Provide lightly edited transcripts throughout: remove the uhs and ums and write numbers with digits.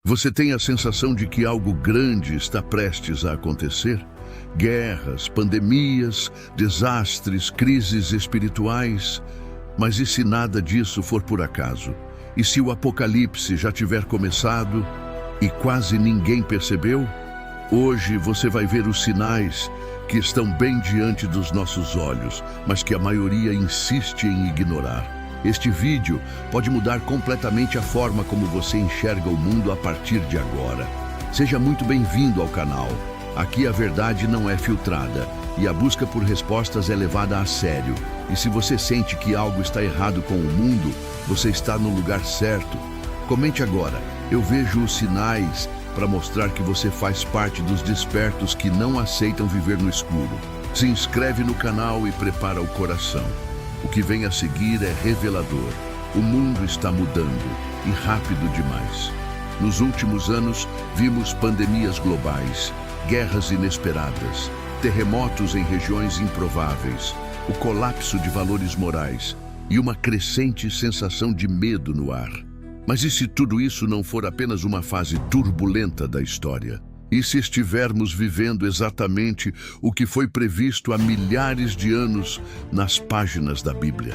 Você tem a sensação de que algo grande está prestes a acontecer? Guerras, pandemias, desastres, crises espirituais. Mas e se nada disso for por acaso? E se o apocalipse já tiver começado e quase ninguém percebeu? Hoje você vai ver os sinais que estão bem diante dos nossos olhos, mas que a maioria insiste em ignorar. Este vídeo pode mudar completamente a forma como você enxerga o mundo a partir de agora. Seja muito bem-vindo ao canal. Aqui a verdade não é filtrada e a busca por respostas é levada a sério. E se você sente que algo está errado com o mundo, você está no lugar certo. Comente agora. Eu vejo os sinais para mostrar que você faz parte dos despertos que não aceitam viver no escuro. Se inscreve no canal e prepara o coração. O que vem a seguir é revelador. O mundo está mudando, e rápido demais. Nos últimos anos, vimos pandemias globais, guerras inesperadas, terremotos em regiões improváveis, o colapso de valores morais e uma crescente sensação de medo no ar. Mas e se tudo isso não for apenas uma fase turbulenta da história? E se estivermos vivendo exatamente o que foi previsto há milhares de anos nas páginas da Bíblia?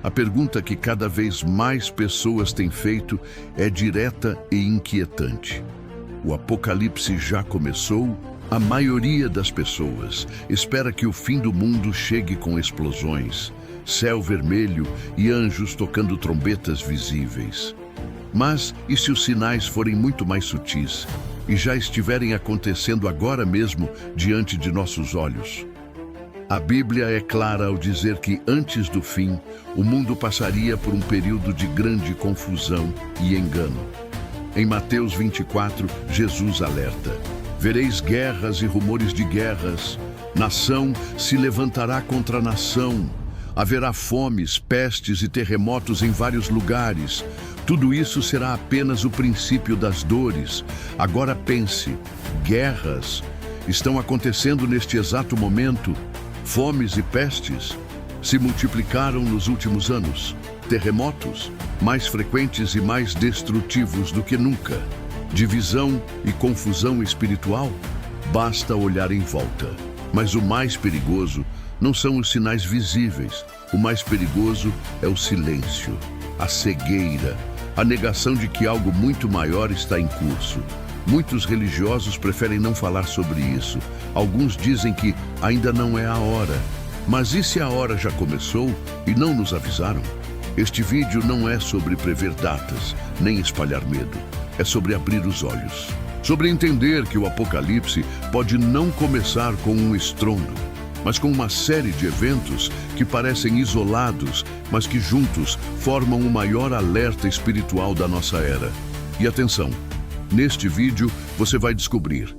A pergunta que cada vez mais pessoas têm feito é direta e inquietante. O apocalipse já começou? A maioria das pessoas espera que o fim do mundo chegue com explosões, céu vermelho e anjos tocando trombetas visíveis. Mas e se os sinais forem muito mais sutis e já estiverem acontecendo agora mesmo diante de nossos olhos? A Bíblia é clara ao dizer que antes do fim, o mundo passaria por um período de grande confusão e engano. Em Mateus 24, Jesus alerta: vereis guerras e rumores de guerras, nação se levantará contra nação, haverá fomes, pestes e terremotos em vários lugares. Tudo isso será apenas o princípio das dores. Agora pense, guerras estão acontecendo neste exato momento. Fomes e pestes se multiplicaram nos últimos anos. Terremotos, mais frequentes e mais destrutivos do que nunca. Divisão e confusão espiritual. Basta olhar em volta. Mas o mais perigoso não são os sinais visíveis. O mais perigoso é o silêncio, a cegueira, a negação de que algo muito maior está em curso. Muitos religiosos preferem não falar sobre isso. Alguns dizem que ainda não é a hora. Mas e se a hora já começou e não nos avisaram? Este vídeo não é sobre prever datas, nem espalhar medo. É sobre abrir os olhos. Sobre entender que o apocalipse pode não começar com um estrondo, mas com uma série de eventos que parecem isolados, mas que juntos formam o maior alerta espiritual da nossa era. E atenção, neste vídeo você vai descobrir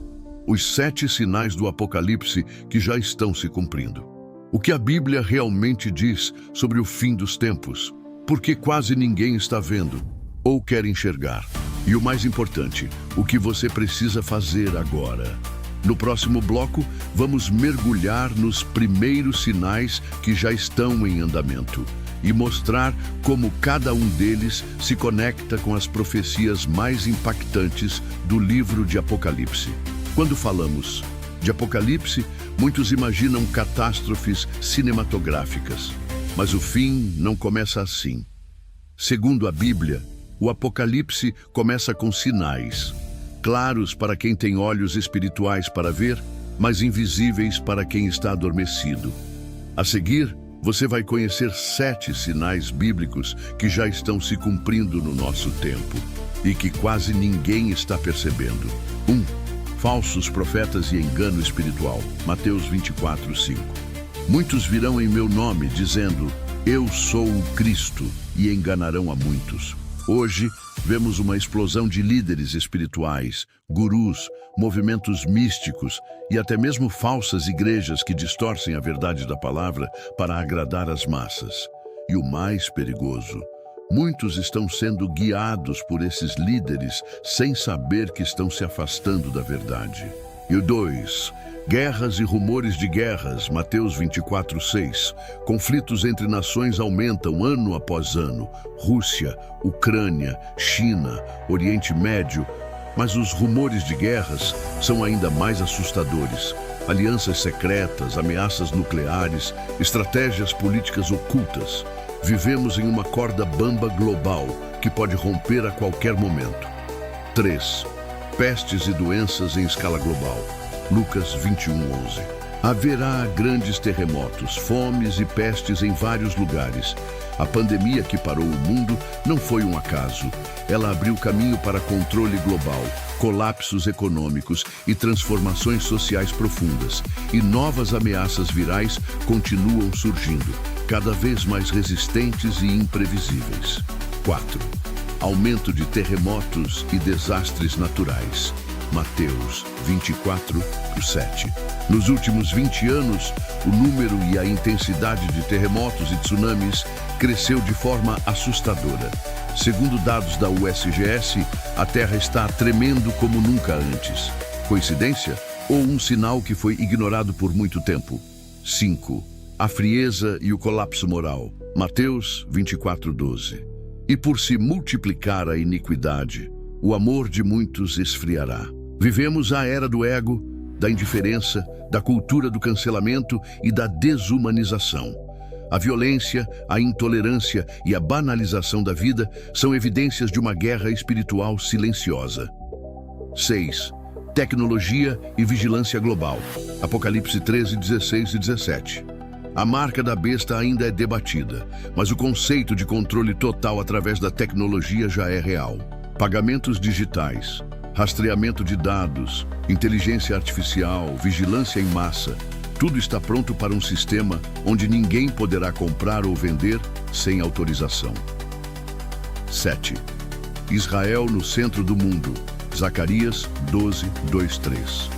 os 7 sinais do apocalipse que já estão se cumprindo. O que a Bíblia realmente diz sobre o fim dos tempos, porque quase ninguém está vendo ou quer enxergar. E o mais importante, o que você precisa fazer agora. No próximo bloco, vamos mergulhar nos primeiros sinais que já estão em andamento e mostrar como cada um deles se conecta com as profecias mais impactantes do livro de Apocalipse. Quando falamos de Apocalipse, muitos imaginam catástrofes cinematográficas, mas o fim não começa assim. Segundo a Bíblia, o Apocalipse começa com sinais, claros para quem tem olhos espirituais para ver, mas invisíveis para quem está adormecido. A seguir, você vai conhecer 7 sinais bíblicos que já estão se cumprindo no nosso tempo e que quase ninguém está percebendo. 1. Falsos profetas e engano espiritual. Mateus 24, 5. Muitos virão em meu nome, dizendo: eu sou o Cristo, e enganarão a muitos. Hoje, vemos uma explosão de líderes espirituais, gurus, movimentos místicos e até mesmo falsas igrejas que distorcem a verdade da palavra para agradar as massas. E o mais perigoso, muitos estão sendo guiados por esses líderes sem saber que estão se afastando da verdade. E o 2. Guerras e rumores de guerras, Mateus 24, 6. Conflitos entre nações aumentam ano após ano. Rússia, Ucrânia, China, Oriente Médio, Mas os rumores de guerras são ainda mais assustadores. Alianças secretas, ameaças nucleares, estratégias políticas ocultas. Vivemos em uma corda bamba global que pode romper a qualquer momento. 3. Pestes e doenças em escala global. Lucas 21:11. Haverá grandes terremotos, fomes e pestes em vários lugares. A pandemia que parou o mundo não foi um acaso. Ela abriu caminho para controle global, colapsos econômicos e transformações sociais profundas. E novas ameaças virais continuam surgindo, cada vez mais resistentes e imprevisíveis. 4. Aumento de terremotos e desastres naturais. Mateus 24:7. Nos últimos 20 anos, o número e a intensidade de terremotos e tsunamis cresceu de forma assustadora. Segundo dados da USGS, a Terra está tremendo como nunca antes. Coincidência ou um sinal que foi ignorado por muito tempo? 5. A frieza e o colapso moral. Mateus 24:12. E por se multiplicar a iniquidade, o amor de muitos esfriará. Vivemos a era do ego, da indiferença, da cultura do cancelamento e da desumanização. A violência, a intolerância e a banalização da vida são evidências de uma guerra espiritual silenciosa. 6. Tecnologia e vigilância global. Apocalipse 13:16 e 17. A marca da besta ainda é debatida, mas o conceito de controle total através da tecnologia já é real. Pagamentos digitais, rastreamento de dados, inteligência artificial, vigilância em massa, tudo está pronto para um sistema onde ninguém poderá comprar ou vender sem autorização. 7. Israel no centro do mundo. Zacarias 12:2-3.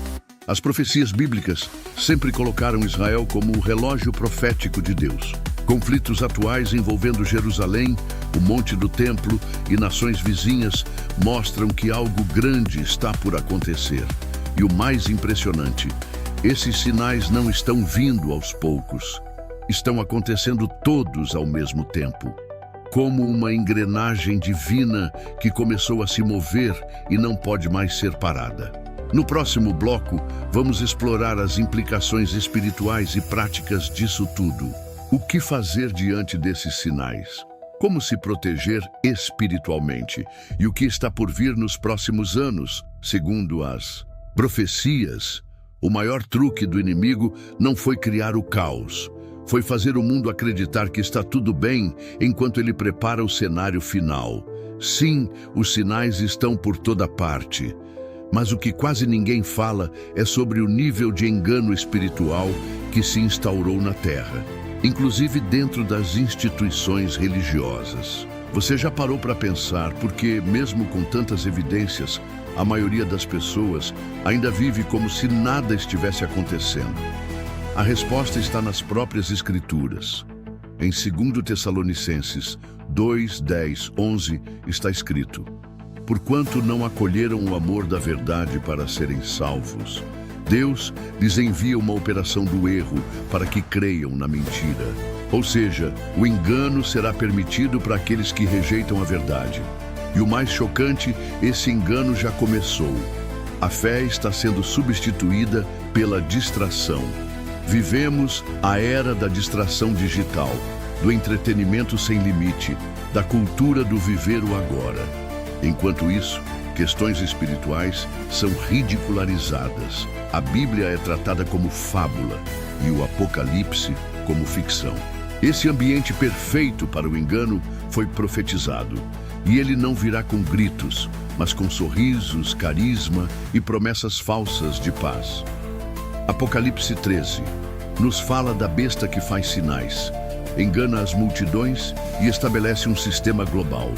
As profecias bíblicas sempre colocaram Israel como o relógio profético de Deus. Conflitos atuais envolvendo Jerusalém, o Monte do Templo e nações vizinhas mostram que algo grande está por acontecer. E o mais impressionante, esses sinais não estão vindo aos poucos. Estão acontecendo todos ao mesmo tempo. Como uma engrenagem divina que começou a se mover e não pode mais ser parada. No próximo bloco, vamos explorar as implicações espirituais e práticas disso tudo. O que fazer diante desses sinais? Como se proteger espiritualmente? E o que está por vir nos próximos anos? Segundo as profecias, o maior truque do inimigo não foi criar o caos. Foi fazer o mundo acreditar que está tudo bem enquanto ele prepara o cenário final. Sim, os sinais estão por toda parte. Mas o que quase ninguém fala é sobre o nível de engano espiritual que se instaurou na Terra, inclusive dentro das instituições religiosas. Você já parou para pensar por que, mesmo com tantas evidências, a maioria das pessoas ainda vive como se nada estivesse acontecendo? A resposta está nas próprias Escrituras. Em 2 Tessalonicenses 2:10-11 está escrito: porquanto não acolheram o amor da verdade para serem salvos, Deus lhes envia uma operação do erro para que creiam na mentira. Ou seja, o engano será permitido para aqueles que rejeitam a verdade. E o mais chocante, esse engano já começou. A fé está sendo substituída pela distração. Vivemos a era da distração digital, do entretenimento sem limite, da cultura do viver o agora. Enquanto isso, questões espirituais são ridicularizadas. A Bíblia é tratada como fábula e o Apocalipse como ficção. Esse ambiente perfeito para o engano foi profetizado. E ele não virá com gritos, mas com sorrisos, carisma e promessas falsas de paz. Apocalipse 13 nos fala da besta que faz sinais, engana as multidões e estabelece um sistema global.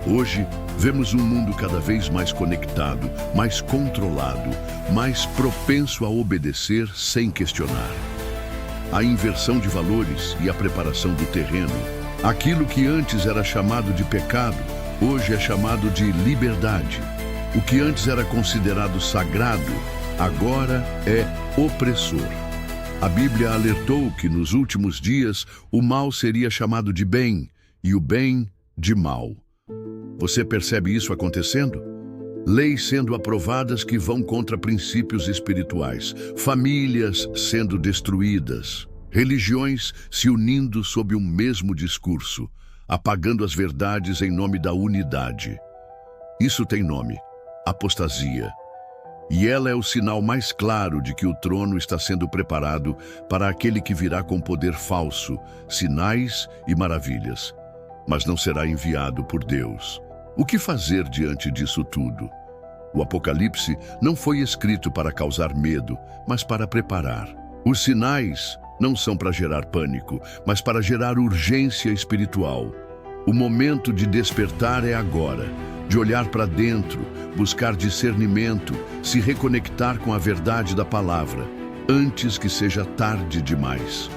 Hoje, vemos um mundo cada vez mais conectado, mais controlado, mais propenso a obedecer sem questionar. A inversão de valores e a preparação do terreno. Aquilo que antes era chamado de pecado, hoje é chamado de liberdade. O que antes era considerado sagrado, agora é opressor. A Bíblia alertou que nos últimos dias o mal seria chamado de bem e o bem de mal. Você percebe isso acontecendo? leis sendo aprovadas que vão contra princípios espirituais, famílias sendo destruídas, religiões se unindo sob um mesmo discurso, apagando as verdades em nome da unidade. Isso tem nome: apostasia. E ela é o sinal mais claro de que o trono está sendo preparado para aquele que virá com poder falso, sinais e maravilhas, mas não será enviado por Deus. O que fazer diante disso tudo? O Apocalipse não foi escrito para causar medo, mas para preparar. Os sinais não são para gerar pânico, mas para gerar urgência espiritual. O momento de despertar é agora, de olhar para dentro, buscar discernimento, se reconectar com a verdade da palavra, antes que seja tarde demais.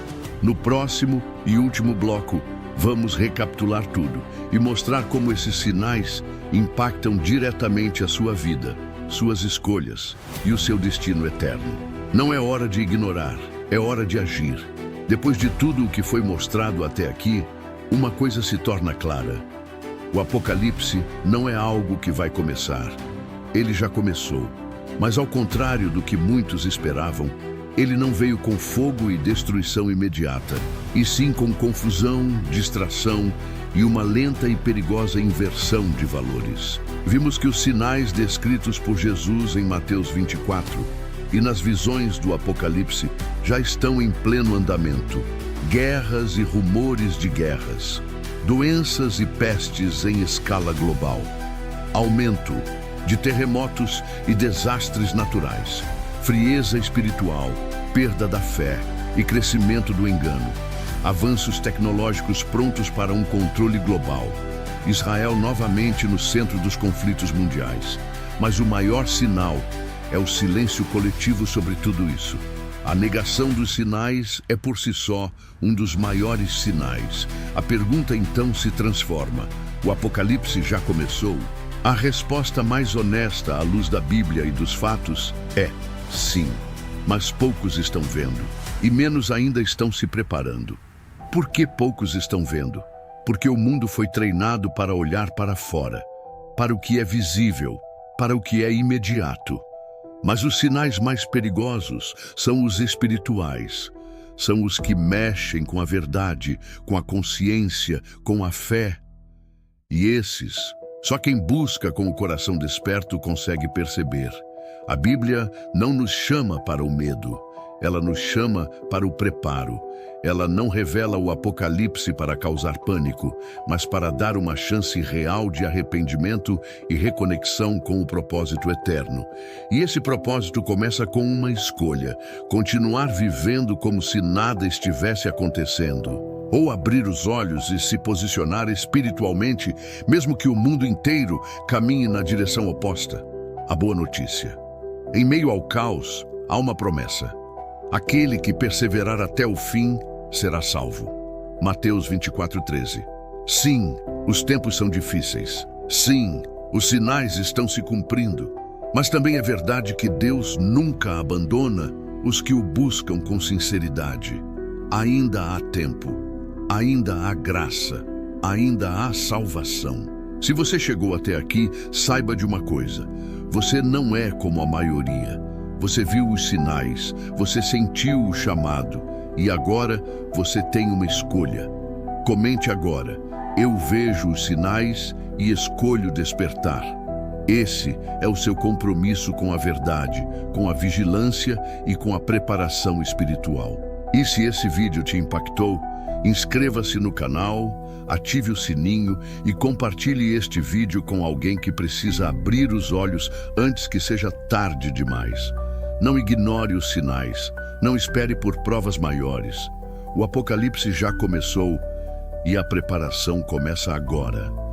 No próximo e último bloco, vamos recapitular tudo e mostrar como esses sinais impactam diretamente a sua vida, suas escolhas e o seu destino eterno. Não é hora de ignorar, é hora de agir. Depois de tudo o que foi mostrado até aqui, uma coisa se torna clara: o Apocalipse não é algo que vai começar. Ele já começou. Mas ao contrário do que muitos esperavam, ele não veio com fogo e destruição imediata, e sim com confusão, distração e uma lenta e perigosa inversão de valores. Vimos que os sinais descritos por Jesus em Mateus 24 e nas visões do Apocalipse já estão em pleno andamento. Guerras e rumores de guerras, doenças e pestes em escala global, aumento de terremotos e desastres naturais, frieza espiritual, perda da fé e crescimento do engano, avanços tecnológicos prontos para um controle global, Israel novamente no centro dos conflitos mundiais. Mas o maior sinal é o silêncio coletivo sobre tudo isso. A negação dos sinais é por si só um dos maiores sinais. A pergunta então se transforma: o Apocalipse já começou? A resposta mais honesta à luz da Bíblia e dos fatos é sim. Mas poucos estão vendo, e menos ainda estão se preparando. Por que poucos estão vendo? Porque o mundo foi treinado para olhar para fora, para o que é visível, para o que é imediato. Mas os sinais mais perigosos são os espirituais. São os que mexem com a verdade, com a consciência, com a fé. E esses, só quem busca com o coração desperto consegue perceber. A Bíblia não nos chama para o medo, ela nos chama para o preparo. Ela não revela o Apocalipse para causar pânico, mas para dar uma chance real de arrependimento e reconexão com o propósito eterno. E esse propósito começa com uma escolha: continuar vivendo como se nada estivesse acontecendo, ou abrir os olhos e se posicionar espiritualmente, mesmo que o mundo inteiro caminhe na direção oposta. A boa notícia: em meio ao caos, há uma promessa. Aquele que perseverar até o fim será salvo. Mateus 24:13. Sim, os tempos são difíceis. Sim, os sinais estão se cumprindo. Mas também é verdade que Deus nunca abandona os que o buscam com sinceridade. Ainda há tempo, ainda há graça, ainda há salvação. Se você chegou até aqui, saiba de uma coisa: você não é como a maioria. Você viu os sinais, você sentiu o chamado, e agora você tem uma escolha. Comente agora: eu vejo os sinais e escolho despertar. Esse é o seu compromisso com a verdade, com a vigilância e com a preparação espiritual. E se esse vídeo te impactou, inscreva-se no canal, ative o sininho e compartilhe este vídeo com alguém que precisa abrir os olhos antes que seja tarde demais. Não ignore os sinais, não espere por provas maiores. O Apocalipse já começou e a preparação começa agora.